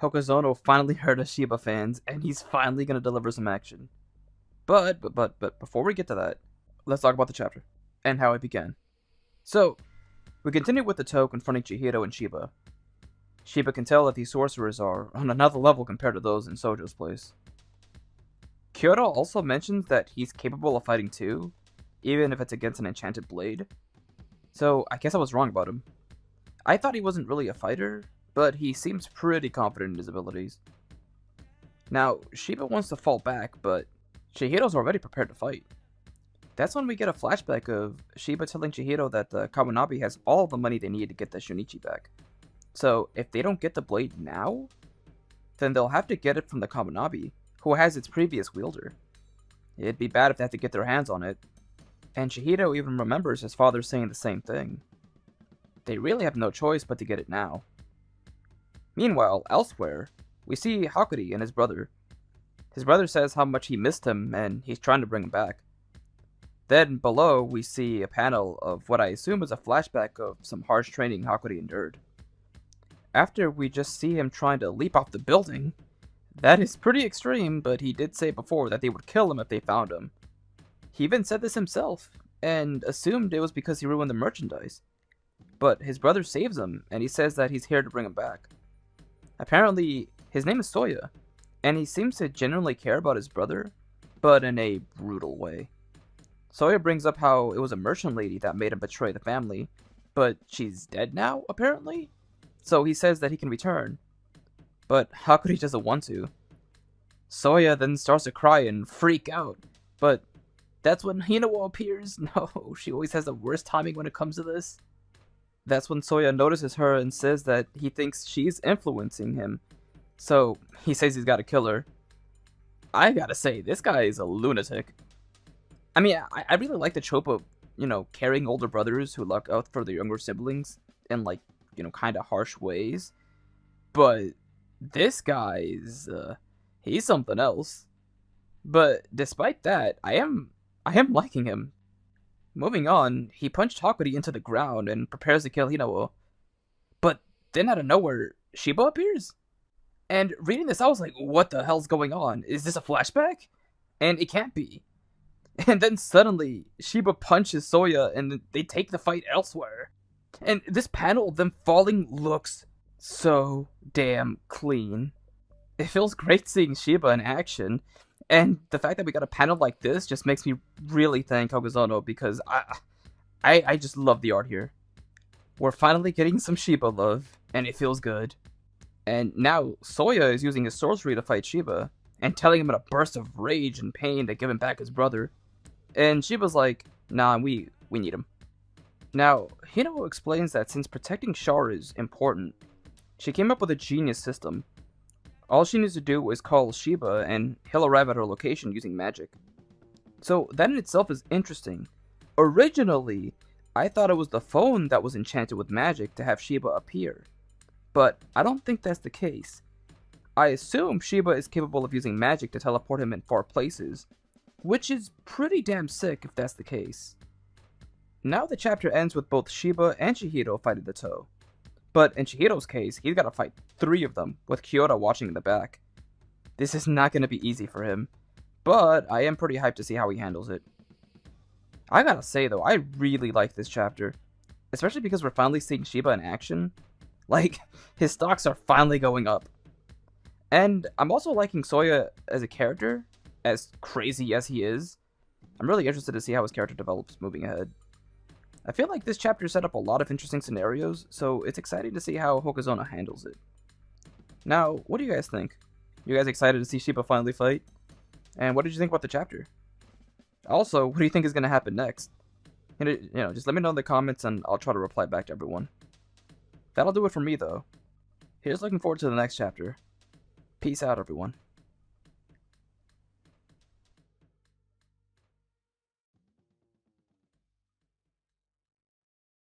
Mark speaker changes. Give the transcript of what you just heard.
Speaker 1: Hokuzono finally heard of Shiba fans, and he's finally gonna deliver some action. But before we get to that, let's talk about the chapter and how it began. So, we continue with the Toe confronting Chihiro and Shiba. Shiba can tell that these sorcerers are on another level compared to those in Sojo's place. Kyoto also mentions that he's capable of fighting too, even if it's against an enchanted blade. So, I guess I was wrong about him. I thought he wasn't really a fighter, but he seems pretty confident in his abilities. Now, Shiba wants to fall back, but Chihiro's already prepared to fight. That's when we get a flashback of Shiba telling Chihiro that the Kaminabi has all the money they need to get the Shunichi back. So, if they don't get the blade now, then they'll have to get it from the Kaminabi, who has its previous wielder. It'd be bad if they have to get their hands on it. And Chihiro even remembers his father saying the same thing. They really have no choice but to get it now. Meanwhile, elsewhere, we see Hakuri and his brother. His brother says how much he missed him and he's trying to bring him back. Then below, we see a panel of what I assume is a flashback of some harsh training Hakuri endured. After we just see him trying to leap off the building, that is pretty extreme, but he did say before that they would kill him if they found him. He even said this himself, and assumed it was because he ruined the merchandise. But his brother saves him, and he says that he's here to bring him back. Apparently, his name is Soya, and he seems to genuinely care about his brother, but in a brutal way. Soya brings up how it was a merchant lady that made him betray the family, but she's dead now, apparently? So he says that he can return. But Hakuri doesn't want to. Soya then starts to cry and freak out, but that's when Hinawa appears. No, she always has the worst timing when it comes to this. That's when Soya notices her and says that he thinks she's influencing him. So he says he's gotta kill her. I gotta say, this guy is a lunatic. I mean, I really like the trope of, carrying older brothers who look out for their younger siblings in, kind of harsh ways. But this guy's, he's something else. But despite that, I am liking him. Moving on, he punched Hakuri into the ground and prepares to kill Hinawa. But then out of nowhere, Shiba appears? And reading this, I was like, what the hell's going on? Is this a flashback? And it can't be. And then suddenly, Shiba punches Soya and they take the fight elsewhere. And this panel of them falling looks so damn clean. It feels great seeing Shiba in action. And the fact that we got a panel like this just makes me really thank Hokuzono because I just love the art here. We're finally getting some Shiba love, and it feels good. And now Soya is using his sorcery to fight Shiba, and telling him in a burst of rage and pain to give him back his brother. And Shiba's like, nah, we need him. Now, Hino explains that since protecting Char is important, she came up with a genius system. All she needs to do is call Shiba, and he'll arrive at her location using magic. So that in itself is interesting. Originally, I thought it was the phone that was enchanted with magic to have Shiba appear. But I don't think that's the case. I assume Shiba is capable of using magic to teleport him in far places, which is pretty damn sick if that's the case. Now the chapter ends with both Shiba and Chihiro fighting the Toe. But in Chihiro's case, he's got to fight 3 of them, with Kyoto watching in the back. This is not going to be easy for him, but I am pretty hyped to see how he handles it. I gotta say though, I really like this chapter, especially because we're finally seeing Shiba in action. Like, his stocks are finally going up. And I'm also liking Soya as a character, as crazy as he is. I'm really interested to see how his character develops moving ahead. I feel like this chapter set up a lot of interesting scenarios, so it's exciting to see how Hokuzono handles it. Now, what do you guys think? You guys excited to see Shiba finally fight? And what did you think about the chapter? Also, what do you think is going to happen next? Just let me know in the comments and I'll try to reply back to everyone. That'll do it for me though. Here's looking forward to the next chapter. Peace out, everyone.